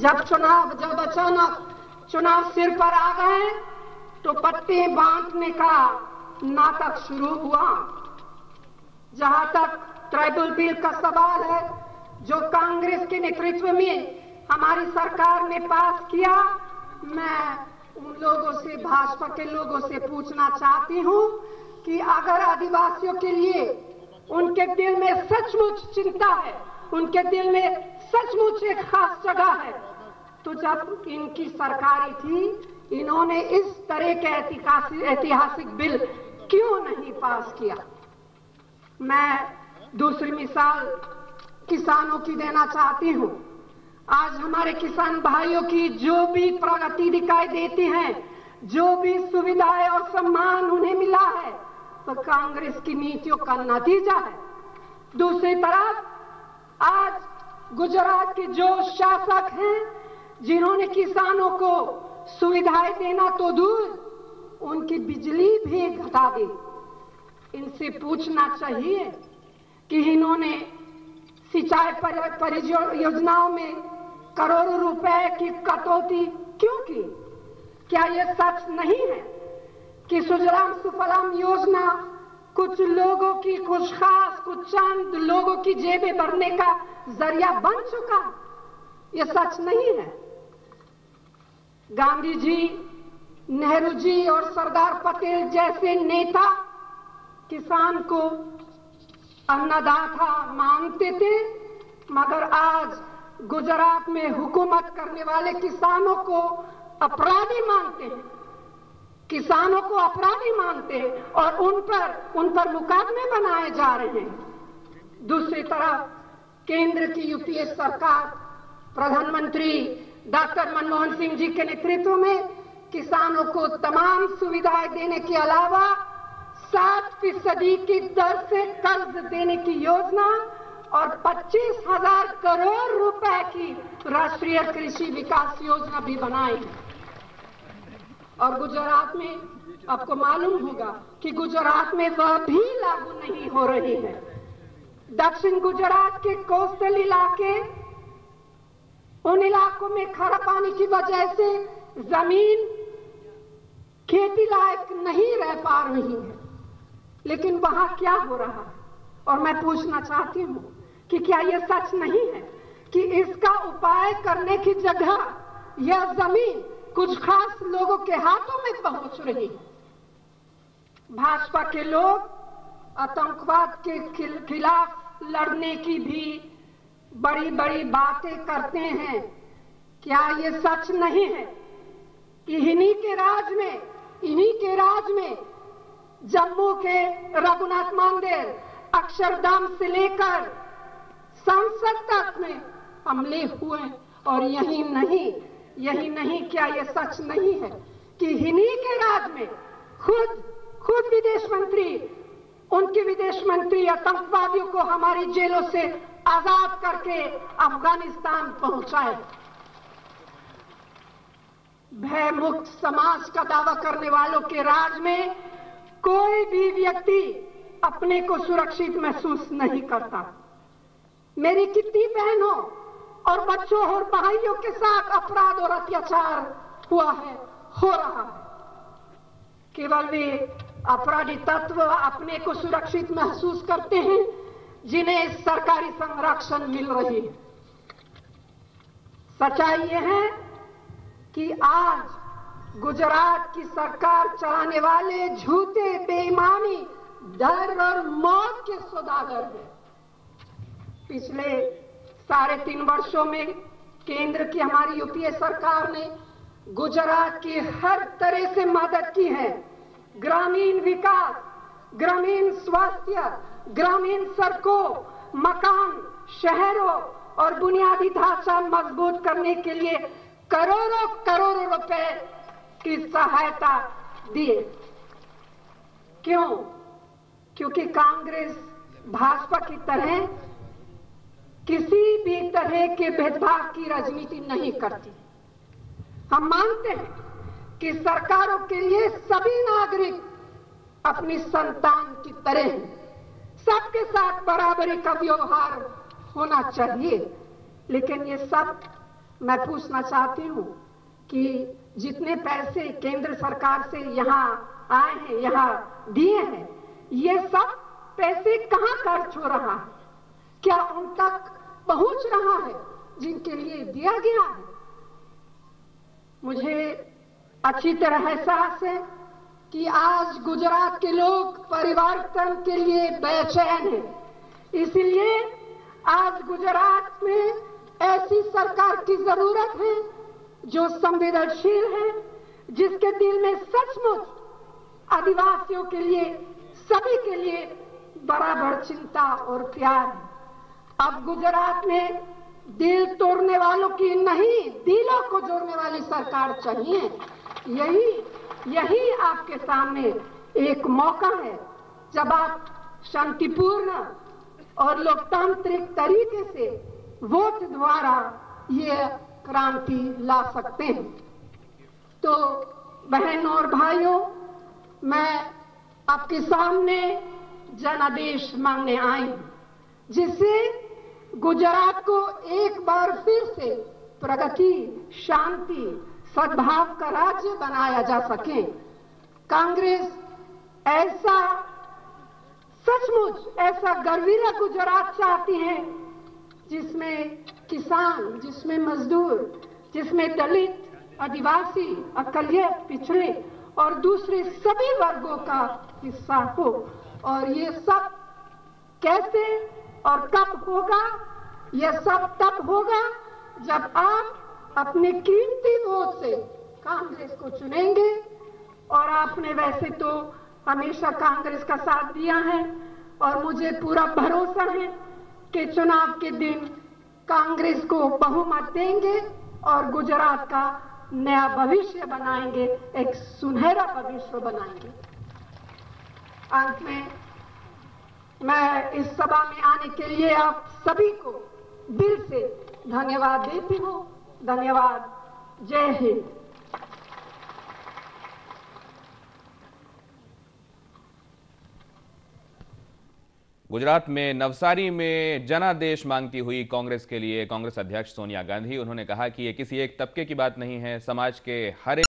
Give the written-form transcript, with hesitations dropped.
जब अचानक चुनाव सिर पर आ गए तो पत्ते बांटने का नाटक शुरू हुआ। जहां तक ट्राइबल बिल का सवाल है, जो कांग्रेस के नेतृत्व में हमारी सरकार ने पास किया, मैं उन लोगों से, भाजपा के लोगों से पूछना चाहती हूं कि अगर आदिवासियों के लिए उनके दिल में सचमुच चिंता है, उनके दिल में सचमुच एक खास जगह है, तो जब इनकी सरकार थी, इन्होंने इस तरह के ऐतिहासिक बिल क्यों नहीं पास किया। मैं दूसरी मिसाल किसानों की देना चाहती हूं। आज हमारे किसान भाइयों की जो भी प्रगति दिखाई देती है, जो भी सुविधाएं और सम्मान उन्हें मिला है, तो कांग्रेस की नीतियों का नतीजा है। दूसरी तरफ आज गुजरात के जो शासक हैं, जिन्होंने किसानों को सुविधाएं देना तो दूर, उनकी बिजली भी घटा दी। इनसे पूछना चाहिए कि इन्होंने सिंचाई परियोजनाओं में करोड़ों रुपए की कटौती क्यों की। क्या यह सच नहीं है कि सुजलाम सुफलाम योजना कुछ लोगों की, कुछ खास, कुछ चंद लोगों की जेबें भरने का जरिया बन चुका? यह सच नहीं है। गांधी जी, नेहरू जी और सरदार पटेल जैसे नेता किसान को अन्नदाता मानते थे, मगर आज गुजरात में हुकूमत करने वाले किसानों को अपराधी मानते हैं, किसानों को अपराधी मानते हैं और उन पर मुकदमे बनाए जा रहे हैं। दूसरी तरफ केंद्र की यूपीए सरकार, प्रधानमंत्री डॉक्टर मनमोहन सिंह जी के नेतृत्व में किसानों को तमाम सुविधाएं देने के अलावा 7% की दर से कर्ज देने की योजना और 25,000 करोड़ रुपए की राष्ट्रीय कृषि विकास योजना भी बनाई। और गुजरात में आपको मालूम होगा कि गुजरात में वह भी लागू नहीं हो रही है। दक्षिण गुजरात के कोस्टल इलाके, उन इलाकों में खारा पानी की वजह से जमीन खेती लायक नहीं रह पा रही है, लेकिन वहां क्या हो रहा है? और मैं पूछना चाहती हूं कि क्या यह सच नहीं है कि इसका उपाय करने की जगह यह जमीन कुछ खास लोगों के हाथों में पहुंच रही है? भाजपा के लोग आतंकवाद के खिलाफ लड़ने की भी बड़ी बड़ी बातें करते हैं। क्या यह सच नहीं है कि इन्हीं के राज में जम्मू के रघुनाथ मंदिर, अक्षरधाम से लेकर संसद तक में हमले हुए? और यही नहीं, क्या यह सच नहीं है कि इन्हीं के राज में खुद विदेश मंत्री, उनके विदेश मंत्री आतंकवादियों को हमारी जेलों से आजाद करके अफगानिस्तान पहुंचाए? भय मुक्त समाज का दावा करने वालों के राज में कोई भी व्यक्ति अपने को सुरक्षित महसूस नहीं करता। मेरी कितनी बहनों और बच्चों और भाइयों के साथ अपराध और अत्याचार हो रहा है। केवल वे अपराधी तत्व अपने को सुरक्षित महसूस करते हैं जिन्हें सरकारी संरक्षण मिल रही है। सच्चाई यह है कि आज गुजरात की सरकार चलाने वाले झूठे, बेईमानी, डर और मौत के सौदागर हैं। पिछले 3.5 वर्षों में केंद्र की हमारी यूपीए सरकार ने गुजरात की हर तरह से मदद की है। ग्रामीण विकास, ग्रामीण स्वास्थ्य, ग्रामीण सड़कों, मकान, शहरों और बुनियादी ढांचा मजबूत करने के लिए करोड़ों रुपए की सहायता दी। क्यों? क्योंकि कांग्रेस भाजपा की तरह किसी भी तरह के भेदभाव की राजनीति नहीं करती। हम मानते हैं कि सरकारों के लिए सभी नागरिक अपनी संतान की तरह हैं, सबके साथ बराबरी का व्यवहार होना चाहिए। लेकिन ये सब मैं पूछना चाहती हूँ कि जितने पैसे केंद्र सरकार से यहाँ आए हैं, यहाँ दिए हैं, ये सब पैसे कहाँ खर्च हो रहा है? क्या उन तक पहुंच रहा है जिनके लिए दिया गया है? मुझे अच्छी तरह एहसास है कि आज गुजरात के लोग परिवर्तन के लिए बेचैन हैं। इसलिए आज गुजरात में ऐसी सरकार की जरूरत है जो संवेदनशील है, जिसके दिल में सचमुच आदिवासियों के लिए, सभी के लिए बराबर चिंता और प्यार है। अब गुजरात में दिल तोड़ने वालों की नहीं, दिलों को जोड़ने वाली सरकार चाहिए। यही आपके सामने एक मौका है जब आप शांतिपूर्ण और लोकतांत्रिक तरीके से वोट द्वारा ये क्रांति ला सकते हैं। तो बहनों और भाइयों, मैं आपके सामने जनादेश मांगने आई हूं, जिससे गुजरात को एक बार फिर से प्रगति, शांति, सद्भाव का राज्य बनाया जा सके। कांग्रेस ऐसा, सचमुच ऐसा गर्वीला गुजरात चाहती है जिसमें किसान, जिसमें मजदूर, जिसमें दलित, आदिवासी, अकलियत, पिछड़े और दूसरे सभी वर्गों का हिस्सा हो। और ये सब कैसे और कब होगा? यह सब तब होगा जब आप अपने कीमती वोट से कांग्रेस को चुनेंगे। और आपने वैसे तो हमेशा कांग्रेस का साथ दिया है और मुझे पूरा भरोसा है कि चुनाव के दिन कांग्रेस को बहुमत देंगे और गुजरात का नया भविष्य बनाएंगे, एक सुनहरा भविष्य बनाएंगे। अंत में मैं इस सभा में आने के लिए आप सभी को दिल से धन्यवाद देती हूँ। धन्यवाद। जय हिंद। गुजरात में नवसारी में जनादेश मांगती हुई कांग्रेस के लिए कांग्रेस अध्यक्ष सोनिया गांधी। उन्होंने कहा कि ये किसी एक तबके की बात नहीं है, समाज के हर